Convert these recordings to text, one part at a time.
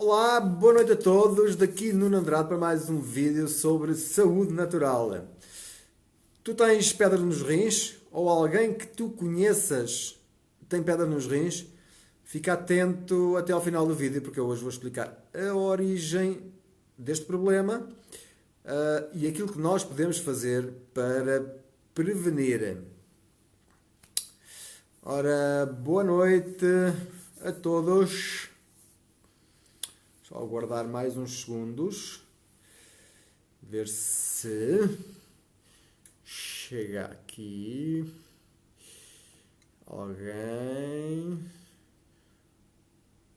Olá, boa noite a todos, daqui Nuno Andrade para mais um vídeo sobre saúde natural. Tu tens pedra nos rins ou alguém que tu conheças tem pedra nos rins? Fica atento até ao final do vídeo porque eu hoje vou explicar a origem deste problema e aquilo que nós podemos fazer para prevenir. Ora, boa noite a todos. Só aguardar mais uns segundos. Ver se chega aqui alguém.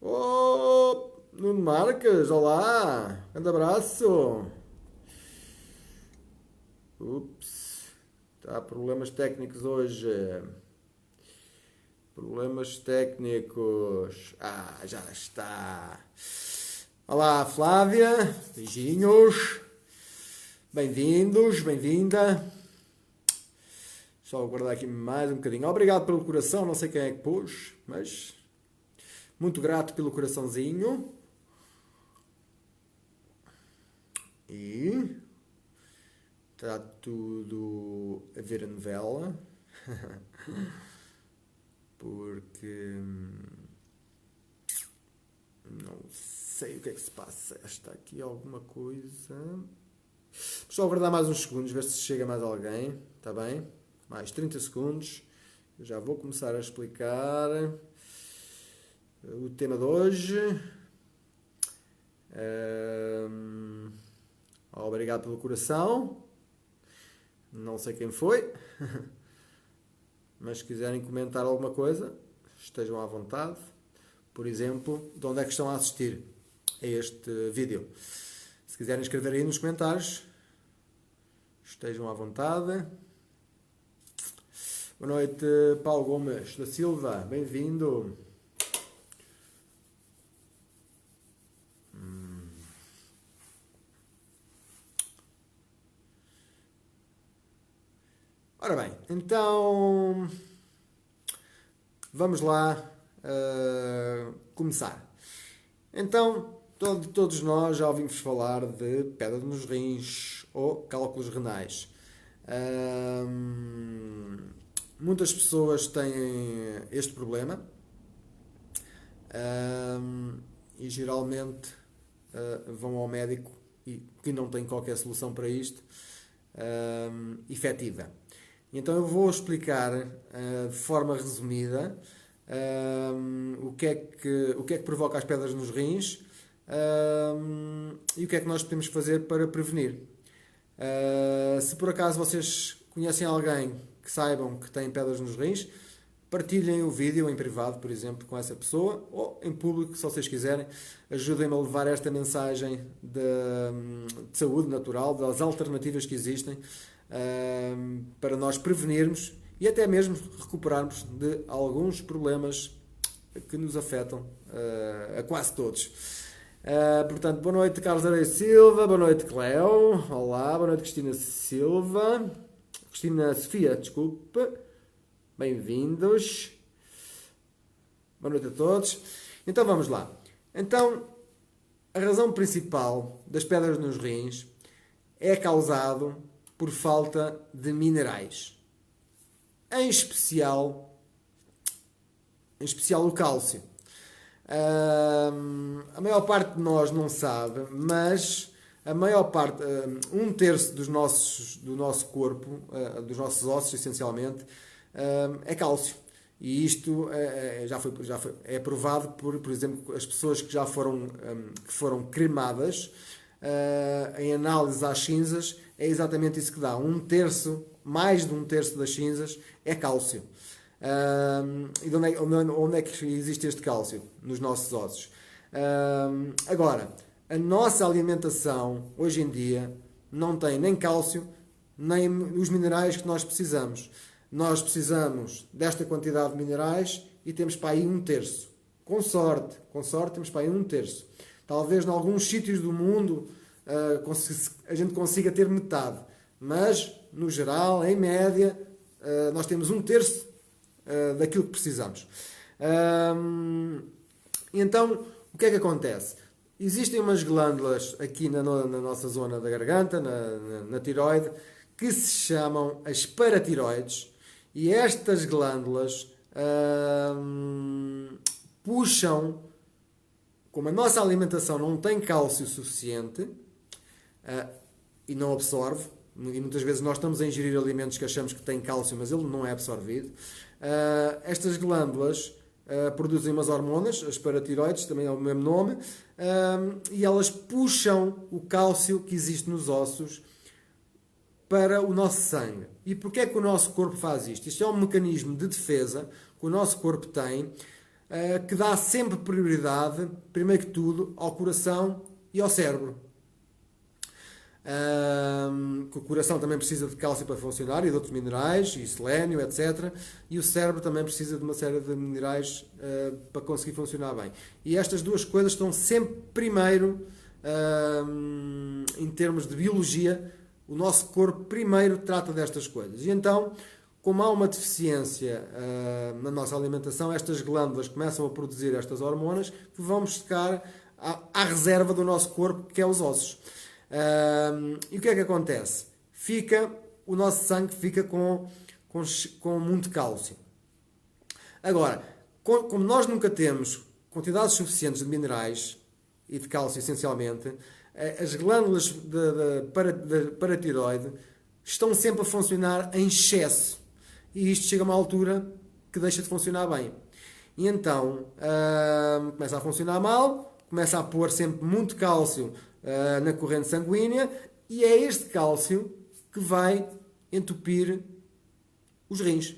Oh, Nuno Marques, olá, grande abraço. Ups, tá, problemas técnicos hoje. Problemas técnicos. Já está. Olá, Flávia. Beijinhos. Bem-vindos, bem-vinda. Só aguardar aqui mais um bocadinho. Obrigado pelo coração. Não sei quem é que pôs, mas muito grato pelo coraçãozinho. E está tudo a ver a novela. Porque não sei o que é que se passa. Está aqui alguma coisa. Só aguardar mais uns segundos, ver se chega mais alguém. Está bem? Mais 30 segundos. Eu já vou começar a explicar o tema de hoje. Obrigado pelo coração. Não sei quem foi. Mas se quiserem comentar alguma coisa, estejam à vontade. Por exemplo, de onde é que estão a assistir a este vídeo. Se quiserem escrever aí nos comentários, estejam à vontade. Boa noite, Paulo Gomes da Silva. Bem-vindo. Ora bem, então vamos lá começar. Então, todos nós já ouvimos falar de pedra nos rins ou cálculos renais. Muitas pessoas têm este problema e geralmente vão ao médico e que não tem qualquer solução para isto efetiva. Então eu vou explicar de forma resumida o que é que provoca as pedras nos rins e o que é que nós podemos fazer para prevenir. Se por acaso vocês conhecem alguém que saibam que tem pedras nos rins, partilhem o vídeo em privado, por exemplo, com essa pessoa, ou em público, se vocês quiserem. Ajudem-me a levar esta mensagem de saúde natural, das alternativas que existem, para nós prevenirmos e até mesmo recuperarmos de alguns problemas que nos afetam a quase todos. Portanto, boa noite, Carlos Areia Silva, boa noite, Cleo, olá, boa noite, Cristina Silva, Cristina Sofia, desculpe, bem-vindos, boa noite a todos. Então vamos lá. Então, a razão principal das pedras nos rins é causado por falta de minerais, em especial o cálcio. A maior parte de nós não sabe, mas a maior parte, um terço do nosso corpo, dos nossos ossos essencialmente, é cálcio. E isto é provado por exemplo, as pessoas que já foram cremadas, em análise às cinzas, é exatamente isso que dá. Mais de um terço das cinzas é cálcio. E onde é que existe este cálcio? Nos nossos ossos. Agora, a nossa alimentação, hoje em dia, não tem nem cálcio, nem os minerais que nós precisamos. Nós precisamos desta quantidade de minerais e temos para aí um terço. Com sorte temos para aí um terço. Talvez em alguns sítios do mundo a gente consiga ter metade. Mas, no geral, em média, nós temos um terço daquilo que precisamos. Então, o que é que acontece? existem umas glândulas aqui na nossa zona da garganta, na tiroide, que se chamam as paratiroides, e estas glândulas puxam, como a nossa alimentação não tem cálcio suficiente e não absorve, e muitas vezes nós estamos a ingerir alimentos que achamos que têm cálcio, mas ele não é absorvido, estas glândulas produzem umas hormonas, as paratiroides, também é o mesmo nome, e elas puxam o cálcio que existe nos ossos para o nosso sangue. E porquê é que o nosso corpo faz isto? Isto é um mecanismo de defesa que o nosso corpo tem, que dá sempre prioridade, primeiro que tudo, ao coração e ao cérebro. Que o coração também precisa de cálcio para funcionar e de outros minerais, e selênio, etc. E o cérebro também precisa de uma série de minerais para conseguir funcionar bem. E estas duas coisas estão sempre primeiro, em termos de biologia, o nosso corpo primeiro trata destas coisas. E então, como há uma deficiência na nossa alimentação, estas glândulas começam a produzir estas hormonas que vão buscar à reserva do nosso corpo, que é os ossos. E o que é que acontece? O nosso sangue fica com muito cálcio. Agora, como nós nunca temos quantidades suficientes de minerais e de cálcio, essencialmente, as glândulas da paratiroide estão sempre a funcionar em excesso. E isto chega a uma altura que deixa de funcionar bem. E então, começa a funcionar mal, começa a pôr sempre muito cálcio na corrente sanguínea, e é este cálcio que vai entupir os rins.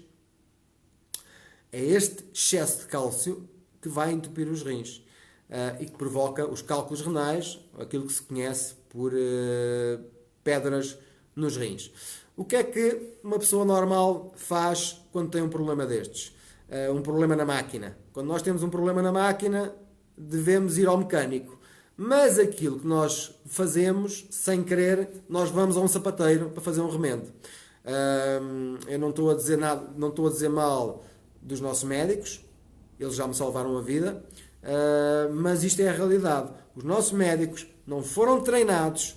É este excesso de cálcio que vai entupir os rins e que provoca os cálculos renais, aquilo que se conhece por pedras nos rins. O que é que uma pessoa normal faz quando tem um problema destes? Um problema na máquina. Quando nós temos um problema na máquina, devemos ir ao mecânico. Mas aquilo que nós fazemos, sem querer, nós vamos a um sapateiro para fazer um remendo. Eu não estou a dizer nada, não estou a dizer mal dos nossos médicos, eles já me salvaram a vida, mas isto é a realidade. Os nossos médicos não foram treinados,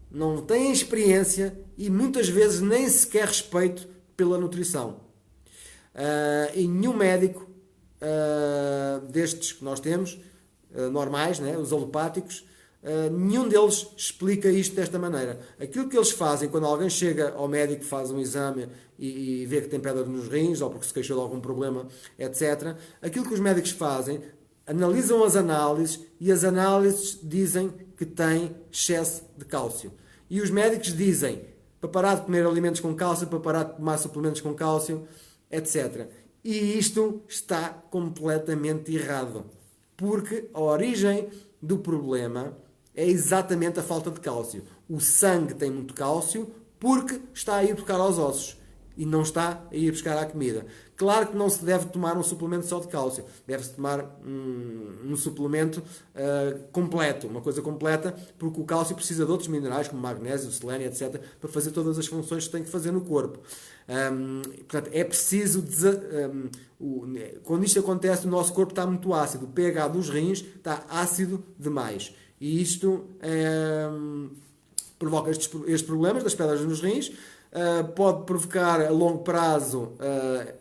não têm experiência e muitas vezes nem sequer respeito pela nutrição. E nenhum médico destes que nós temos, normais, né, os alopáticos, nenhum deles explica isto desta maneira. Aquilo que eles fazem quando alguém chega ao médico, faz um exame e vê que tem pedra nos rins ou porque se queixou de algum problema, etc. Aquilo que os médicos fazem, analisam as análises e as análises dizem que tem excesso de cálcio. E os médicos dizem para parar de comer alimentos com cálcio, para parar de tomar suplementos com cálcio, etc. E isto está completamente errado. Porque a origem do problema é exatamente a falta de cálcio. O sangue tem muito cálcio porque está a ir buscar aos ossos e não está a ir buscar à comida. Claro que não se deve tomar um suplemento só de cálcio. Deve-se tomar um suplemento completo, uma coisa completa, porque o cálcio precisa de outros minerais, como magnésio, selênio, etc., para fazer todas as funções que tem que fazer no corpo. Portanto, é preciso... quando isto acontece, o nosso corpo está muito ácido. O pH dos rins está ácido demais. E isto provoca estes problemas das pedras nos rins. Pode provocar a longo prazo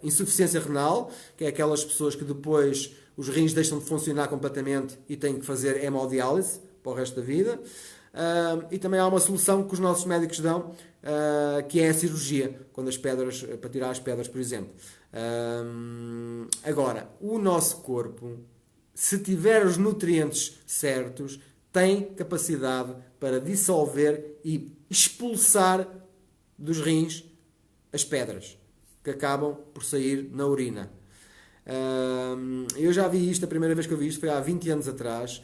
insuficiência renal, que é aquelas pessoas que depois os rins deixam de funcionar completamente e têm que fazer hemodiálise para o resto da vida. E também há uma solução que os nossos médicos dão, que é a cirurgia, quando as pedras, para tirar as pedras, por exemplo. Agora, o nosso corpo, se tiver os nutrientes certos, tem capacidade para dissolver e expulsar dos rins as pedras que acabam por sair na urina. Eu já vi isto, a primeira vez que eu vi isto foi há 20 anos atrás.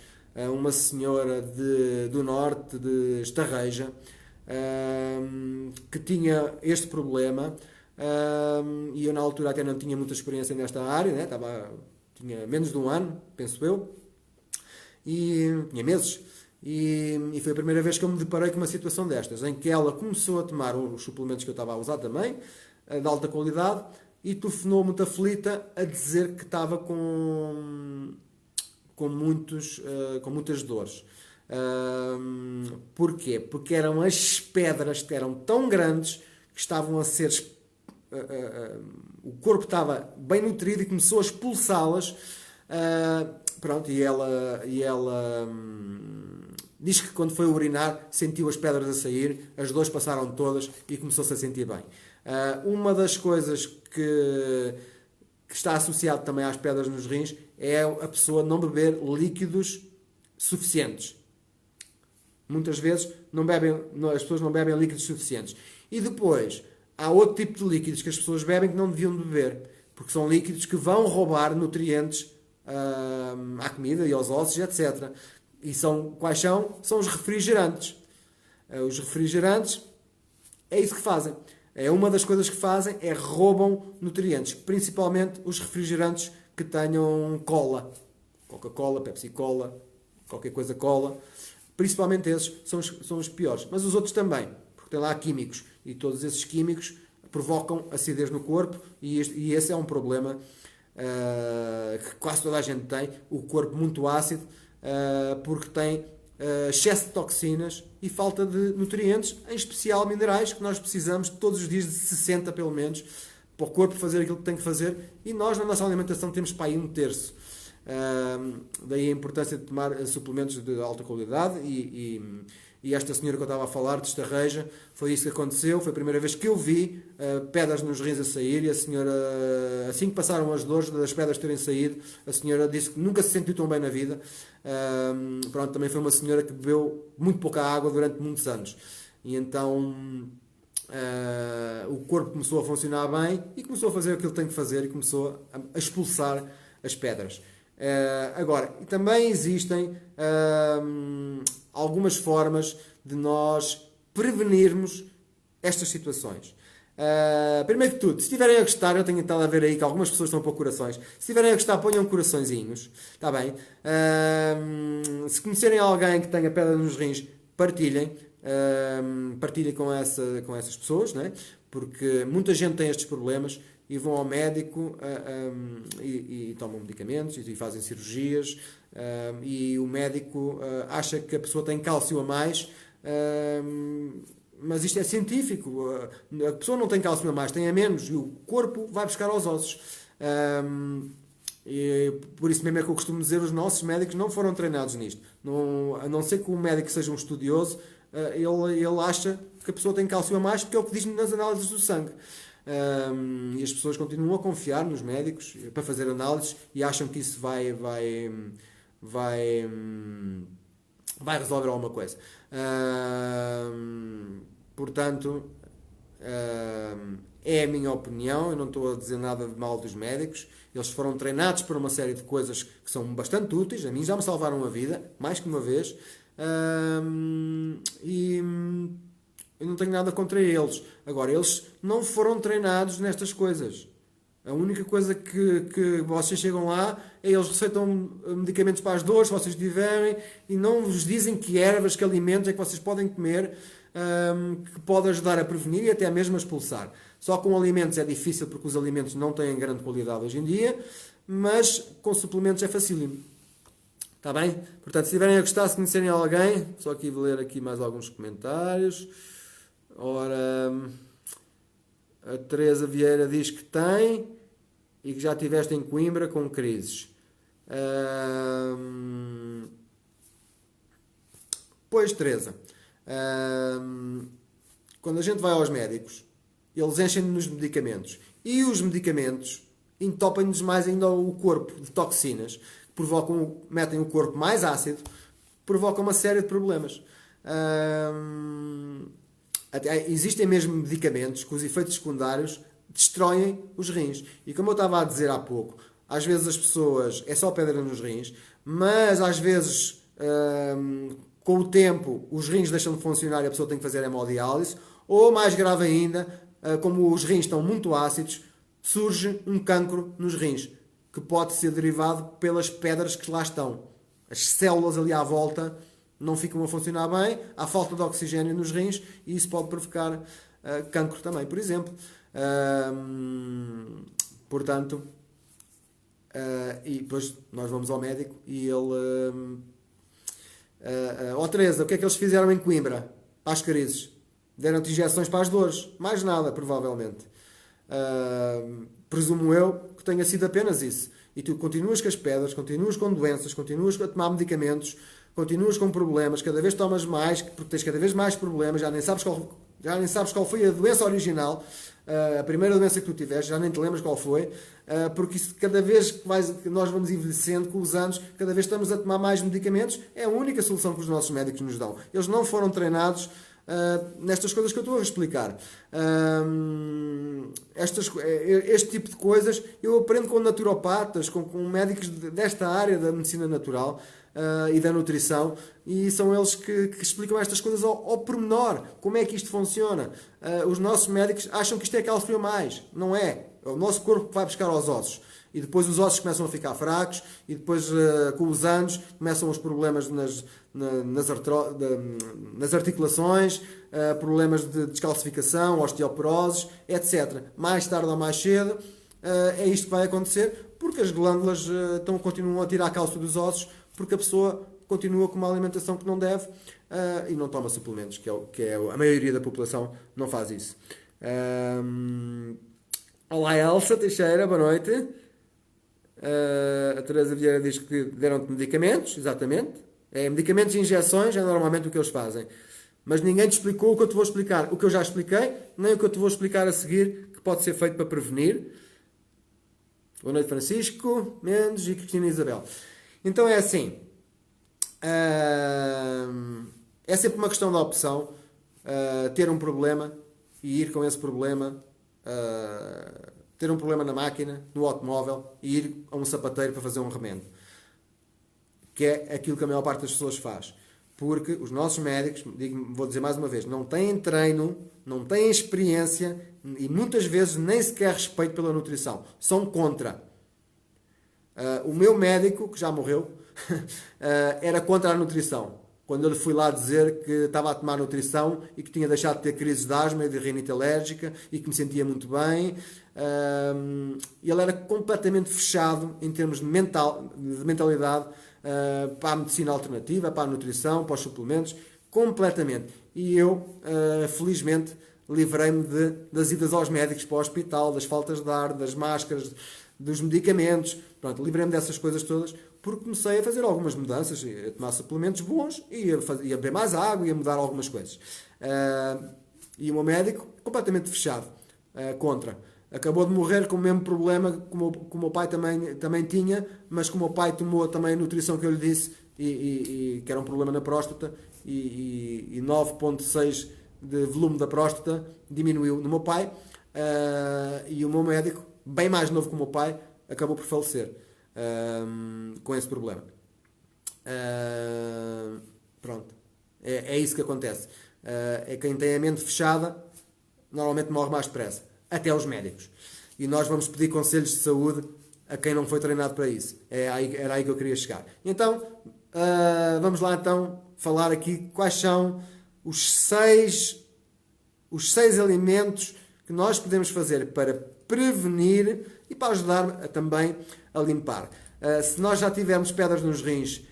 Uma senhora do norte de Estarreja que tinha este problema, e eu na altura até não tinha muita experiência nesta área, né? Tinha menos de um ano, penso eu, e tinha meses. E foi a primeira vez que eu me deparei com uma situação destas, em que ela começou a tomar os suplementos que eu estava a usar também, de alta qualidade, e telefonou muito aflita a dizer que estava com com muitas dores. Porquê? Porque eram as pedras que eram tão grandes que estavam a ser... o corpo estava bem nutrido e começou a expulsá-las. Pronto, e ela diz que quando foi urinar sentiu as pedras a sair, as dores passaram todas e começou-se a sentir bem. Uma das coisas que está associado também às pedras nos rins é a pessoa não beber líquidos suficientes. Muitas vezes as pessoas não bebem líquidos suficientes. E depois, há outro tipo de líquidos que as pessoas bebem que não deviam beber, porque são líquidos que vão roubar nutrientes à comida e aos ossos, etc. E quais são? São os refrigerantes. Os refrigerantes é isso que fazem. Uma das coisas que fazem é roubam nutrientes, principalmente os refrigerantes que tenham cola. Coca-Cola, Pepsi-Cola, qualquer coisa cola. Principalmente esses são os piores. Mas os outros também, porque tem lá químicos. E todos esses químicos provocam acidez no corpo e esse é um problema que quase toda a gente tem. O corpo muito ácido porque tem excesso de toxinas e falta de nutrientes, em especial minerais, que nós precisamos todos os dias de 60 pelo menos, para o corpo fazer aquilo que tem que fazer, e nós na nossa alimentação temos para aí um terço. Daí a importância de tomar suplementos de alta qualidade e esta senhora que eu estava a falar, de Estarreja, foi isso que aconteceu. Foi a primeira vez que eu vi pedras nos rins a sair, e a senhora, assim que passaram as dores das pedras terem saído, a senhora disse que nunca se sentiu tão bem na vida. Pronto, também foi uma senhora que bebeu muito pouca água durante muitos anos, e então o corpo começou a funcionar bem e começou a fazer aquilo que tem que fazer e começou a expulsar as pedras. Agora, também existem algumas formas de nós prevenirmos estas situações. Primeiro de tudo, se estiverem a gostar, eu tenho estado a ver aí que algumas pessoas estão a pôr corações. Se estiverem a gostar, ponham coraçõezinhos, está bem? Se conhecerem alguém que tenha pedra nos rins, partilhem. Partilhem com essas pessoas, né? Porque muita gente tem estes problemas e vão ao médico e tomam medicamentos e fazem cirurgias, e o médico acha que a pessoa tem cálcio a mais, mas isto é científico. A pessoa não tem cálcio a mais, tem a menos, e o corpo vai buscar aos ossos. E por isso mesmo é que eu costumo dizer, os nossos médicos não foram treinados nisto. A não ser que o médico seja um estudioso, ele acha que a pessoa tem cálcio a mais, porque é o que diz nas análises do sangue. E as pessoas continuam a confiar nos médicos para fazer análises e acham que isso vai resolver alguma coisa. Portanto, é a minha opinião. Eu não estou a dizer nada de mal dos médicos. Eles foram treinados para uma série de coisas que são bastante úteis. A mim já me salvaram a vida, mais que uma vez. E eu não tenho nada contra eles. Agora, eles não foram treinados nestas coisas. A única coisa que vocês chegam lá é eles receitam medicamentos para as dores, se vocês tiverem, e não vos dizem que ervas, que alimentos é que vocês podem comer, que pode ajudar a prevenir e até mesmo a expulsar. Só com alimentos é difícil, porque os alimentos não têm grande qualidade hoje em dia, mas com suplementos é facílimo. Está bem? Portanto, se estiverem a gostar, se conhecerem alguém, só aqui vou ler aqui mais alguns comentários. Ora, a Teresa Vieira diz que tem e que já estiveste em Coimbra com crises. Pois, Teresa, quando a gente vai aos médicos, eles enchem-nos de medicamentos e os medicamentos entopem-nos mais ainda o corpo de toxinas que metem o corpo mais ácido, provocam uma série de problemas. Existem mesmo medicamentos que os efeitos secundários destroem os rins. E como eu estava a dizer há pouco, às vezes as pessoas, é só pedra nos rins, mas às vezes com o tempo os rins deixam de funcionar e a pessoa tem que fazer hemodiálise, ou mais grave ainda, como os rins estão muito ácidos, surge um cancro nos rins, que pode ser derivado pelas pedras que lá estão. As células ali à volta não ficam a funcionar bem, há falta de oxigênio nos rins e isso pode provocar cancro também, por exemplo. Portanto, E depois nós vamos ao médico e ele... Ó Teresa, o que é que eles fizeram em Coimbra? Para as crises. Deram-te injeções para as dores. Mais nada, provavelmente. Presumo eu que tenha sido apenas isso. E tu continuas com as pedras, continuas com doenças, continuas a tomar medicamentos, continuas com problemas, cada vez tomas mais, porque tens cada vez mais problemas, já nem sabes qual foi a doença original, a primeira doença que tu tiveste, já nem te lembras qual foi, porque isso, cada vez que nós vamos envelhecendo com os anos, cada vez estamos a tomar mais medicamentos, é a única solução que os nossos médicos nos dão. Eles não foram treinados nestas coisas que eu estou a explicar. Este tipo de coisas eu aprendo com naturopatas, com médicos desta área da medicina natural e da nutrição, e são eles que explicam estas coisas ao pormenor, como é que isto funciona. Os nossos médicos acham que isto é calcium mais, não é. É o nosso corpo que vai buscar aos ossos. E depois os ossos começam a ficar fracos, e depois com os anos começam os problemas nas articulações, problemas de descalcificação, osteoporoses, etc. Mais tarde ou mais cedo é isto que vai acontecer, porque as glândulas continuam a tirar cálcio dos ossos, porque a pessoa continua com uma alimentação que não deve e não toma suplementos, que é a maioria da população não faz isso. Olá Elsa Teixeira, boa noite. A Teresa Vieira diz que deram-te medicamentos, exatamente. Medicamentos e injeções é normalmente o que eles fazem. Mas ninguém te explicou o que eu te vou explicar. O que eu já expliquei, nem o que eu te vou explicar a seguir, que pode ser feito para prevenir. Boa noite, Francisco Mendes e Cristina Isabel. Então é assim. É sempre uma questão da opção. Ter um problema e ir com esse problema... ter um problema na máquina, no automóvel, e ir a um sapateiro para fazer um remendo. Que é aquilo que a maior parte das pessoas faz. Porque os nossos médicos, vou dizer mais uma vez, não têm treino, não têm experiência e muitas vezes nem sequer respeito pela nutrição. São contra. O meu médico, que já morreu, era contra a nutrição. Quando eu lhe fui lá dizer que estava a tomar nutrição e que tinha deixado de ter crises de asma e de rinite alérgica e que me sentia muito bem, ele era completamente fechado em termos de mentalidade para a medicina alternativa, para a nutrição, para os suplementos, completamente. E eu, felizmente, livrei-me das idas aos médicos para o hospital, das faltas de ar, das máscaras, dos medicamentos. Pronto, livrei-me dessas coisas todas, porque comecei a fazer algumas mudanças, a tomar suplementos bons, ia beber mais água, ia mudar algumas coisas. E o meu médico, completamente fechado, contra. Acabou de morrer com o mesmo problema que o meu pai também tinha, mas que o meu pai tomou também a nutrição que eu lhe disse, que era um problema na próstata, e 9,6 de volume da próstata diminuiu no meu pai, e o meu médico, bem mais novo que o meu pai, acabou por falecer com esse problema. Pronto. É isso que acontece. É quem tem a mente fechada, normalmente morre mais depressa. Até os médicos. E nós vamos pedir conselhos de saúde a quem não foi treinado para isso. Era aí que eu queria chegar. Então, vamos lá então falar aqui quais são os seis alimentos que nós podemos fazer para prevenir e para ajudar também a limpar. Se nós já tivermos pedras nos rins,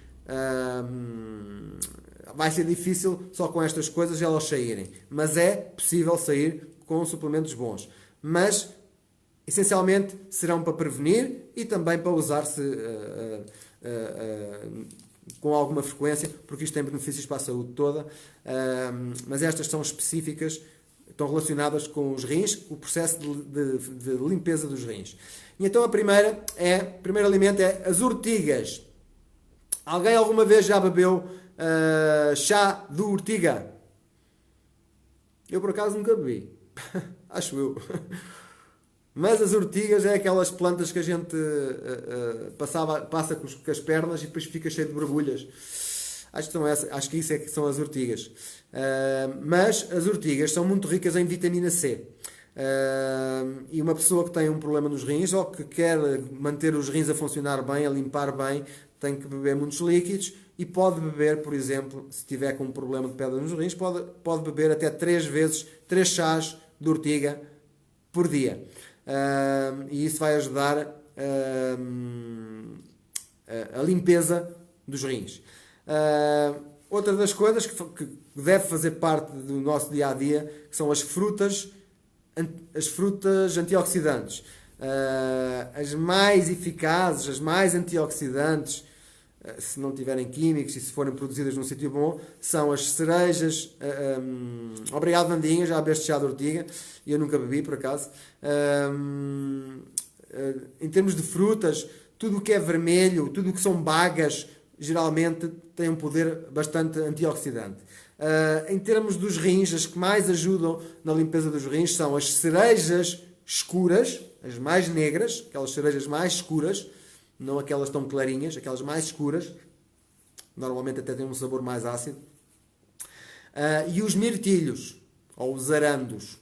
vai ser difícil só com estas coisas elas saírem. Mas é possível sair com suplementos bons. Mas, essencialmente, serão para prevenir e também para usar-se com alguma frequência, porque isto tem benefícios para a saúde toda. Mas estas são específicas, estão relacionadas com os rins, com o processo de limpeza dos rins. E então o primeiro alimento é as urtigas. Alguém alguma vez já bebeu chá de urtiga? Eu por acaso nunca bebi. Acho eu. Mas as urtigas é aquelas plantas que a gente passa com as pernas e depois fica cheio de borbulhas. Acho que isso é que são as urtigas. Mas as urtigas são muito ricas em vitamina C. E uma pessoa que tem um problema nos rins ou que quer manter os rins a funcionar bem, a limpar bem, tem que beber muitos líquidos e pode beber, por exemplo, se tiver com um problema de pedra nos rins, pode beber até 3 chás de urtiga por dia. E isso vai ajudar a limpeza dos rins. Outra das coisas que deve fazer parte do nosso dia a dia são as frutas antioxidantes. As mais eficazes, as mais antioxidantes, se não tiverem químicos e se forem produzidas num sítio bom, são as cerejas. Obrigado, Vandinha, já bebeste chá de ortiga, e eu nunca bebi, por acaso. Em termos de frutas, tudo o que é vermelho, tudo o que são bagas, geralmente tem um poder bastante antioxidante. Em termos dos rins, as que mais ajudam na limpeza dos rins são as cerejas escuras, as mais negras, aquelas cerejas mais escuras, não aquelas tão clarinhas, aquelas mais escuras, normalmente até têm um sabor mais ácido. E os mirtilhos, ou os arandos,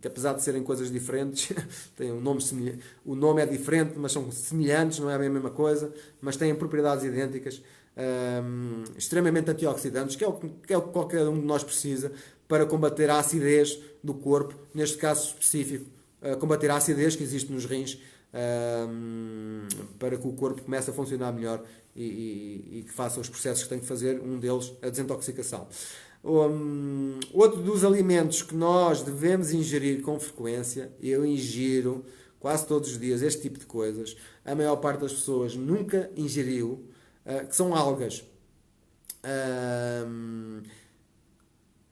que apesar de serem coisas diferentes, têm um nome semelhante. O nome é diferente, mas são semelhantes, não é bem a mesma coisa, mas têm propriedades idênticas, extremamente antioxidantes, que é o que qualquer um de nós precisa para combater a acidez do corpo, neste caso específico, combater a acidez que existe nos rins, para que o corpo comece a funcionar melhor e que faça os processos que tem que fazer, um deles a desintoxicação. Outro dos alimentos que nós devemos ingerir com frequência, eu ingiro quase todos os dias este tipo de coisas, a maior parte das pessoas nunca ingeriu, que são algas.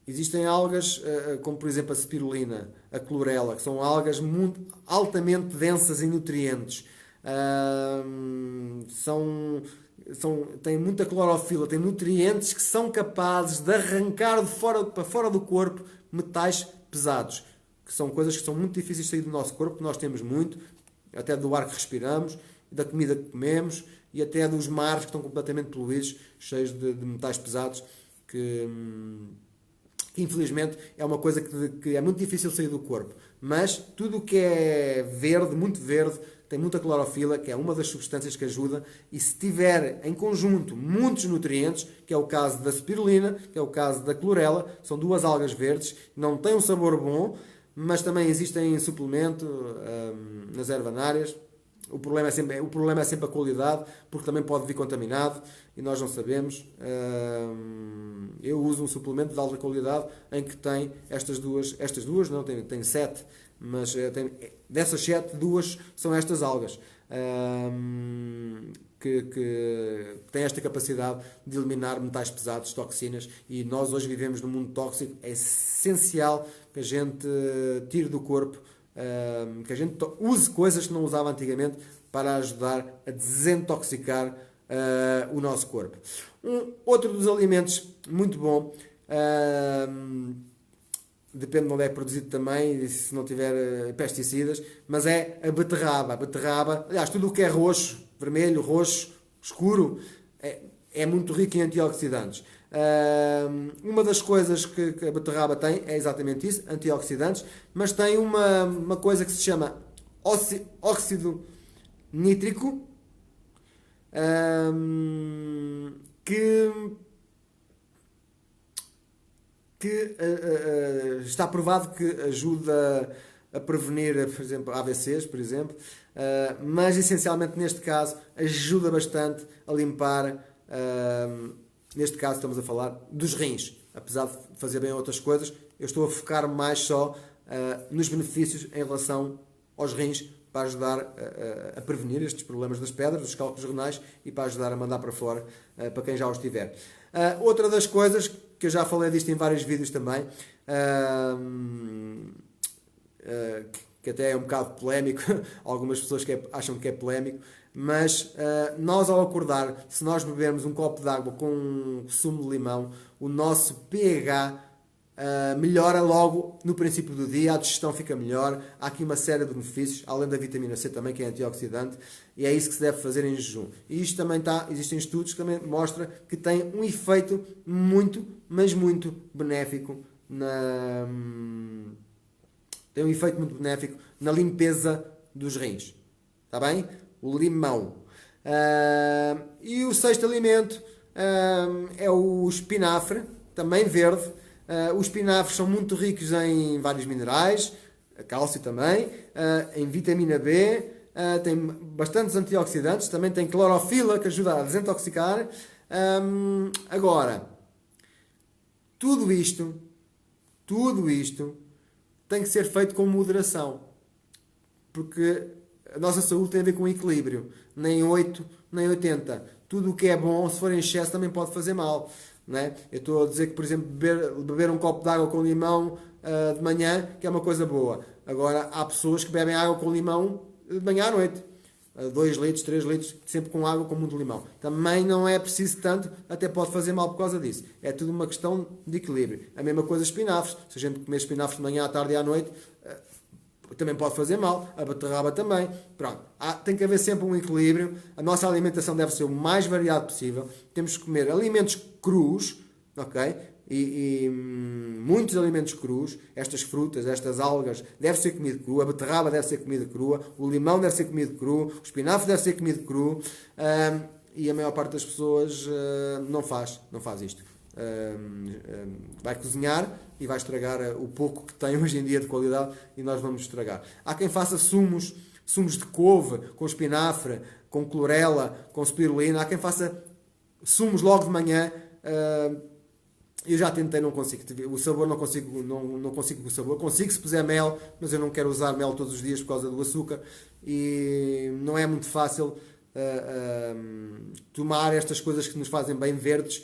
Existem algas, como por exemplo a spirulina, a clorela, que são algas altamente densas em nutrientes. Têm muita clorofila, têm nutrientes que são capazes de arrancar para fora do corpo metais pesados, que são coisas que são muito difíceis de sair do nosso corpo, que nós temos muito, até do ar que respiramos, da comida que comemos e até dos mares que estão completamente poluídos, cheios de metais pesados, que infelizmente é uma coisa que é muito difícil sair do corpo. Mas tudo o que é verde, muito verde, tem muita clorofila, que é uma das substâncias que ajuda, e se tiver em conjunto muitos nutrientes, que é o caso da spirulina, que é o caso da clorela, são duas algas verdes, não têm um sabor bom, mas também existem em suplemento, nas ervanárias. O problema é sempre a qualidade, porque também pode vir contaminado e nós não sabemos. Eu uso um suplemento de alta qualidade em que tem estas duas, não, tem 7, mas dessas 7, 2 são estas algas, que têm esta capacidade de eliminar metais pesados, toxinas, e nós hoje vivemos num mundo tóxico. É essencial que a gente tire do corpo, que a gente use coisas que não usava antigamente para ajudar a desintoxicar o nosso corpo. Outro dos alimentos muito bom, depende de onde é produzido também, se não tiver pesticidas, mas é a beterraba. A beterraba, aliás, tudo o que é roxo, vermelho, roxo, escuro, é muito rico em antioxidantes. Uma das coisas que a beterraba tem é exatamente isso, antioxidantes, mas tem uma coisa que se chama óxido nítrico, que está provado que ajuda a prevenir, por exemplo, AVCs, por exemplo, mas essencialmente neste caso ajuda bastante a limpar. Neste caso estamos a falar dos rins. Apesar de fazer bem outras coisas, eu estou a focar mais só nos benefícios em relação aos rins, para ajudar a prevenir estes problemas das pedras, dos cálculos renais, e para ajudar a mandar para fora para quem já os tiver. Outra das coisas, que eu já falei disto em vários vídeos também, que até é um bocado polémico, algumas pessoas acham que é polémico, mas nós ao acordar, se nós bebermos um copo de água com um sumo de limão, o nosso pH melhora logo no princípio do dia, a digestão fica melhor, há aqui uma série de benefícios, além da vitamina C também, que é antioxidante, e é isso que se deve fazer em jejum. E isto também existem estudos que também mostram que tem um efeito muito, mas muito benéfico tem um efeito muito benéfico na limpeza dos rins. Está bem? O limão. E o sexto alimento é o espinafre, também verde. Os espinafres são muito ricos em vários minerais, cálcio também, em vitamina B, tem bastantes antioxidantes, também tem clorofila que ajuda a desintoxicar. Agora, tudo isto tem que ser feito com moderação, porque a nossa saúde tem a ver com equilíbrio, nem 8, nem 80. Tudo o que é bom, se for em excesso, também pode fazer mal. Não é? Eu estou a dizer que, por exemplo, beber um copo de água com limão de manhã, que é uma coisa boa. Agora, há pessoas que bebem água com limão de manhã à noite. 2 litros, 3 litros, sempre com água com muito limão. Também não é preciso tanto, até pode fazer mal por causa disso. É tudo uma questão de equilíbrio. A mesma coisa espinafres. Se a gente comer espinafres de manhã, à tarde e à noite, também pode fazer mal. A beterraba também. Pronto. Tem que haver sempre um equilíbrio. A nossa alimentação deve ser o mais variado possível. Temos que comer alimentos crus, ok? E muitos alimentos crus, estas frutas, estas algas, deve ser comido cru, a beterraba deve ser comida crua, o limão deve ser comido cru, o espinafre deve ser comido cru, e a maior parte das pessoas não faz isto. Vai cozinhar e vai estragar o pouco que tem hoje em dia de qualidade e nós vamos estragar. Há quem faça sumos de couve, com espinafre, com clorela, com spirulina, há quem faça sumos logo de manhã. Eu já tentei, não consigo. O sabor não consigo com o sabor. Consigo se puser mel, mas eu não quero usar mel todos os dias por causa do açúcar. E não é muito fácil tomar estas coisas que nos fazem bem verdes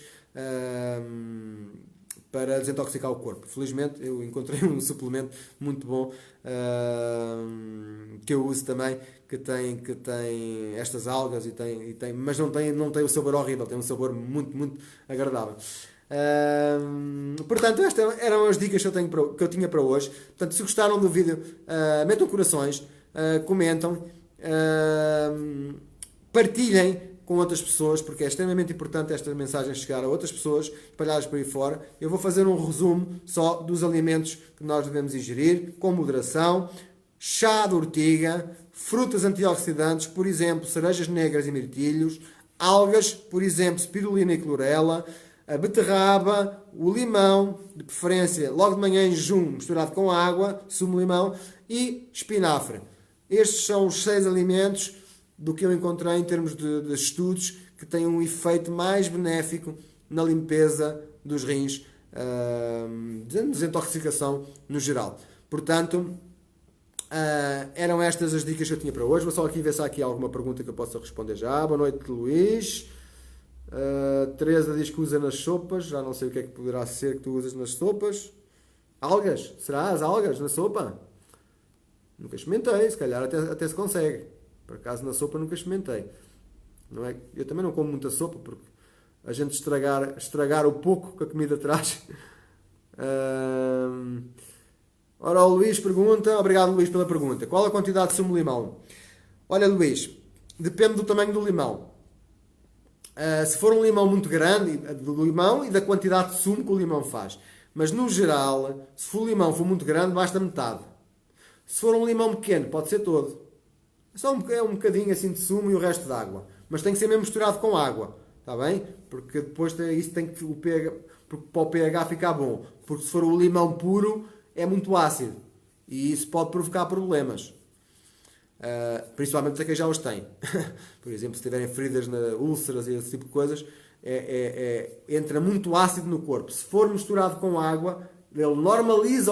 para desintoxicar o corpo. Felizmente eu encontrei um suplemento muito bom que eu uso também, que tem estas algas mas não tem o sabor horrível, tem um sabor muito, muito agradável. Portanto, estas eram as dicas que eu tinha para hoje. Portanto, se gostaram do vídeo, metam corações, comentam, partilhem com outras pessoas, porque é extremamente importante esta mensagem chegar a outras pessoas espalhadas por aí fora. Eu vou fazer um resumo só dos alimentos que nós devemos ingerir com moderação: chá de ortiga, frutas antioxidantes, por exemplo, cerejas negras e mirtilhos, algas, por exemplo, spirulina e clorela, a beterraba, o limão, de preferência logo de manhã em jejum, misturado com água, sumo de limão, e espinafre. Estes são os 6 alimentos do que eu encontrei em termos de estudos que têm um efeito mais benéfico na limpeza dos rins, desintoxicação no geral. Portanto, eram estas as dicas que eu tinha para hoje. Vou só aqui ver se há aqui alguma pergunta que eu possa responder já. Boa noite, Luís. Teresa diz que usa nas sopas. Já não sei o que é que poderá ser que tu usas nas sopas. Algas? Será as algas na sopa? Nunca experimentei, se calhar até se consegue. Por acaso na sopa nunca experimentei. Não é? Eu também não como muita sopa, porque a gente estragar o pouco que a comida traz. Ora, o Luís pergunta, obrigado Luís pela pergunta, qual a quantidade de sumo de limão? Olha, Luís, depende do tamanho do limão. Se for um limão muito grande, do limão e da quantidade de sumo que o limão faz. Mas no geral, se o limão for muito grande, basta metade. Se for um limão pequeno, pode ser todo. Só um bocadinho assim de sumo e o resto de água. Mas tem que ser mesmo misturado com água. Está bem? Porque depois isso tem que para o pH ficar bom. Porque se for o limão puro, é muito ácido. E isso pode provocar problemas. Principalmente a quem já os tem. Por exemplo, se tiverem feridas, úlceras e esse tipo de coisas, entra muito ácido no corpo. Se for misturado com água, ele normaliza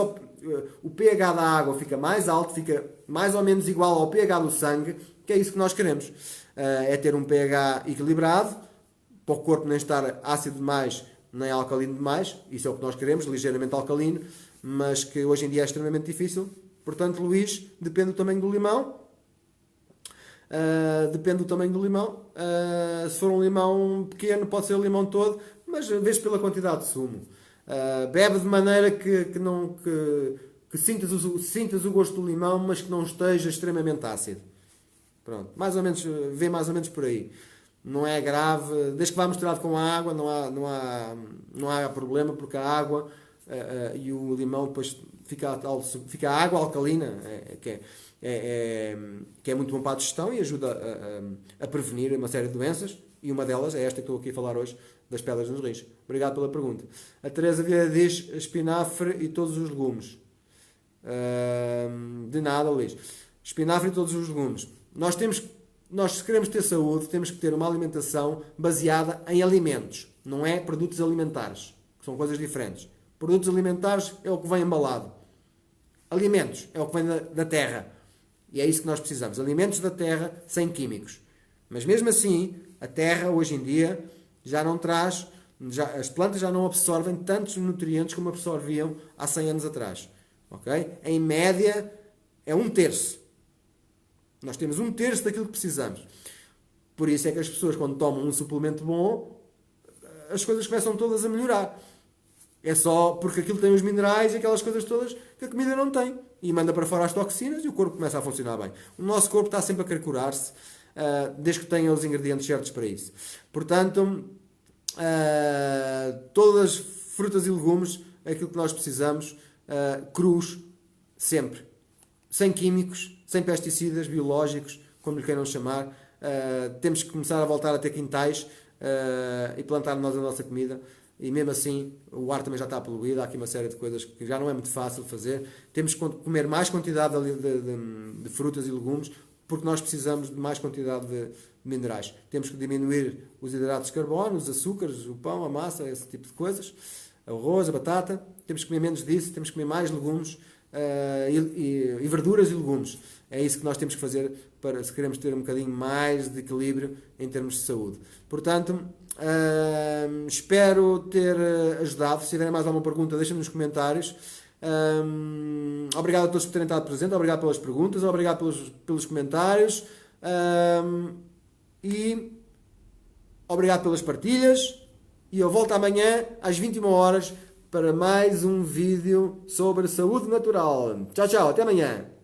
o pH da água, fica mais alto, fica mais ou menos igual ao pH do sangue, que é isso que nós queremos. É ter um pH equilibrado, para o corpo nem estar ácido demais, nem alcalino demais. Isso é o que nós queremos, ligeiramente alcalino, mas que hoje em dia é extremamente difícil. Portanto, Luís, depende do tamanho do limão. Se for um limão pequeno, pode ser o limão todo, mas vês pela quantidade de sumo. Bebe de maneira que sintas o gosto do limão, mas que não esteja extremamente ácido. Pronto, mais ou menos por aí. Não é grave, desde que vá misturado com a água, não há problema, porque a água e o limão depois fica a água alcalina, que é muito bom para a digestão e ajuda a prevenir uma série de doenças, e uma delas é esta que estou aqui a falar hoje, das pedras nos rins. Obrigado pela pergunta. A Teresa Vieira diz espinafre e todos os legumes. De nada, Luís. Espinafre e todos os legumes. Nós, se queremos ter saúde, temos que ter uma alimentação baseada em alimentos, não é produtos alimentares, que são coisas diferentes. Produtos alimentares é o que vem embalado. Alimentos é o que vem da terra. E é isso que nós precisamos. Alimentos da terra sem químicos. Mas mesmo assim, a terra hoje em dia já não traz, as plantas já não absorvem tantos nutrientes como absorviam há 100 anos atrás. Okay? Em média, é 1/3. Nós temos 1/3 daquilo que precisamos. Por isso é que as pessoas, quando tomam um suplemento bom, as coisas começam todas a melhorar. É só porque aquilo tem os minerais e aquelas coisas todas que a comida não tem. E manda para fora as toxinas e o corpo começa a funcionar bem. O nosso corpo está sempre a querer curar-se, desde que tenha os ingredientes certos para isso. Portanto, todas as frutas e legumes, é aquilo que nós precisamos, crus, sempre. Sem químicos, sem pesticidas, biológicos, como lhe queiram chamar. Temos que começar a voltar a ter quintais e plantar nós a nossa comida. E mesmo assim, o ar também já está poluído. Há aqui uma série de coisas que já não é muito fácil de fazer. Temos que comer mais quantidade de frutas e legumes, porque nós precisamos de mais quantidade de minerais. Temos que diminuir os hidratos de carbono, os açúcares, o pão, a massa, esse tipo de coisas, o arroz, a batata. Temos que comer menos disso, temos que comer mais legumes e verduras e legumes. É isso que nós temos que fazer se queremos ter um bocadinho mais de equilíbrio em termos de saúde. Portanto, espero ter ajudado. Se tiverem mais alguma pergunta, deixem-me nos comentários. Obrigado a todos por terem estado presentes, obrigado pelas perguntas, obrigado pelos comentários e obrigado pelas partilhas. E eu volto amanhã às 21 horas para mais um vídeo sobre saúde natural. Tchau, tchau, até amanhã.